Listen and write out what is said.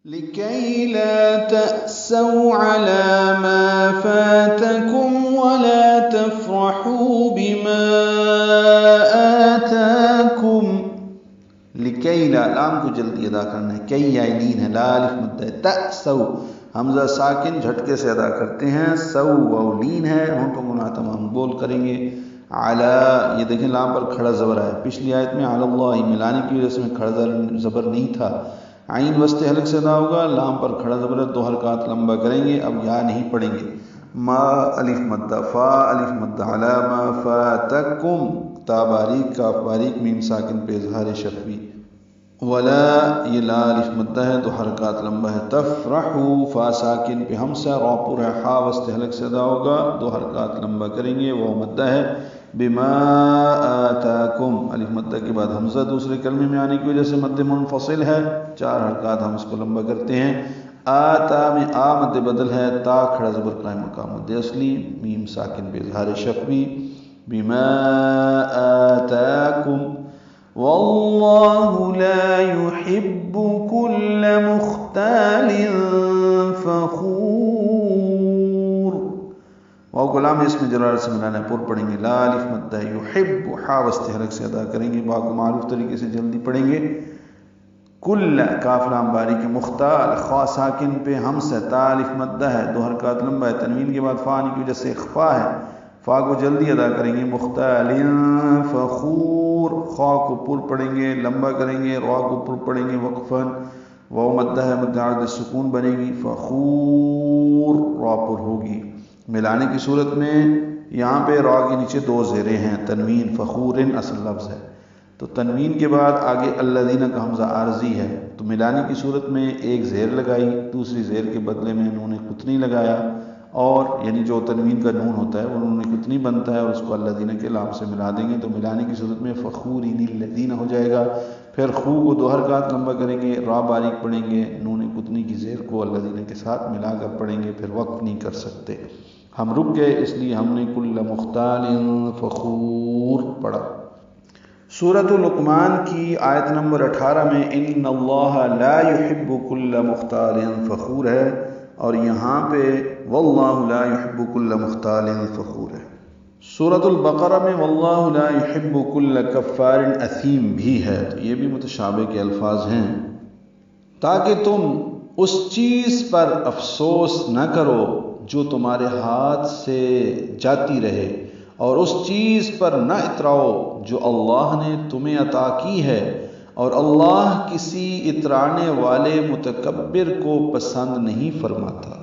لكي لا تأسوا على ما فاتكم ولا تفرحوا بما آتاكم. لكي لا لام کو جلدی ادا کرنا ہے، کئی یا لین ہے، لا الف مد ہے، تأسو حمزہ ساکن جھٹکے سے ادا کرتے ہیں، سو و لین ہے، ہونٹوں کو تمام بول کریں گے. علی یہ دیکھیں لام پر کھڑا زبر ہے، پچھلی آیت میں علی اللہ ملانے کی وجہ سے میں کھڑا زبر نہیں تھا. عین وسط حلق سے ادا ہوگا، لام پر کھڑا زبر ہے، 2 حرکات لمبا کریں گے. اب یا نہیں پڑھیں گے. ما الف مد، فا الف مد، علی ما فاتکم، تا باریک، کاف باریک، میم ساکن پہ اظہار شفوی. ولا یہ لا الف مد ہے، 2 حرکات لمبا ہے. تفرحو فا ساکن پہ ہمسا، را پر ہے، حا وسط حلق سے ادا ہوگا، 2 حرکات لمبا کریں گے. وہ مد ہے. بما آتاکم الف مدہ کے بعد حمزہ دوسرے کلمے میں آنے کی وجہ سے مد منفصل ہے، 4 حرکات ہم اس کو لمبا کرتے ہیں. آتا میں آ مد بدل ہے، تا کھڑا زبر قائم مقام مد اصلی، میم ساکن پہ اظہار شفوی. بما آتاکم واللہ لا يحب كل مختال فخور. واو غلام اس میں جرار سے ملانا ہے، پر پڑھیں گے. لا الف مد ہے، یحب حا وسط حلق سے ادا کریں گے، با کو معروف طریقے سے جلدی پڑھیں گے. کل کاف لام باریک، مختال خا ساکن پہ ہمس ہے، تا الف مد ہے، 2 حرکات لمبا ہے، تنوین کے بعد فا آنے کی وجہ سے اخفا ہے، فا کو جلدی ادا کریں گے. مختال فخور، خا کو پر پڑھیں گے، لمبا کریں گے، را کو پر پڑھیں گے وقفاً. واو مد ہے، مد عارض سکون بنے گی، فخور را پر ہوگی. ملانے کی صورت میں یہاں پہ را کے نیچے 2 زیریں ہیں، تنوین فخور اصل لفظ ہے، تو تنوین کے بعد آگے الذین کا حمزہ عارضی ہے، تو ملانے کی صورت میں ایک زیر لگائی، دوسری زیر کے بدلے میں انہوں نے قطنی لگایا، اور یعنی جو تنوین کا نون ہوتا ہے وہ انہوں نے قطنی بنتا ہے، اور اس کو الذین کے لام سے ملا دیں گے، تو ملانے کی صورت میں فخورین الذین ہو جائے گا. پھر خو کو 2 حرکات لمبا کریں گے، را باریک پڑھیں گے، نون قطنی کی زیر کو الذین کے ساتھ ملا کر پڑھیں گے، پھر وقف نہیں کر سکتے. ہم رک گئے اس لیے ہم نے کل مختال فخور پڑھا. سورۃ لقمان کی آیت نمبر 18 میں ان اللہ لا يحب كل مختال فخور ہے، اور یہاں پہ واللہ لا يحب كل مختال فخور ہے. سورۃ البقرہ میں واللہ لا يحب كل کفار اثیم بھی ہے، تو یہ بھی متشابہ کے الفاظ ہیں. تاکہ تم اس چیز پر افسوس نہ کرو جو تمہارے ہاتھ سے جاتی رہے، اور اس چیز پر نہ اتراؤ جو اللہ نے تمہیں عطا کی ہے، اور اللہ کسی اترانے والے متکبر کو پسند نہیں فرماتا.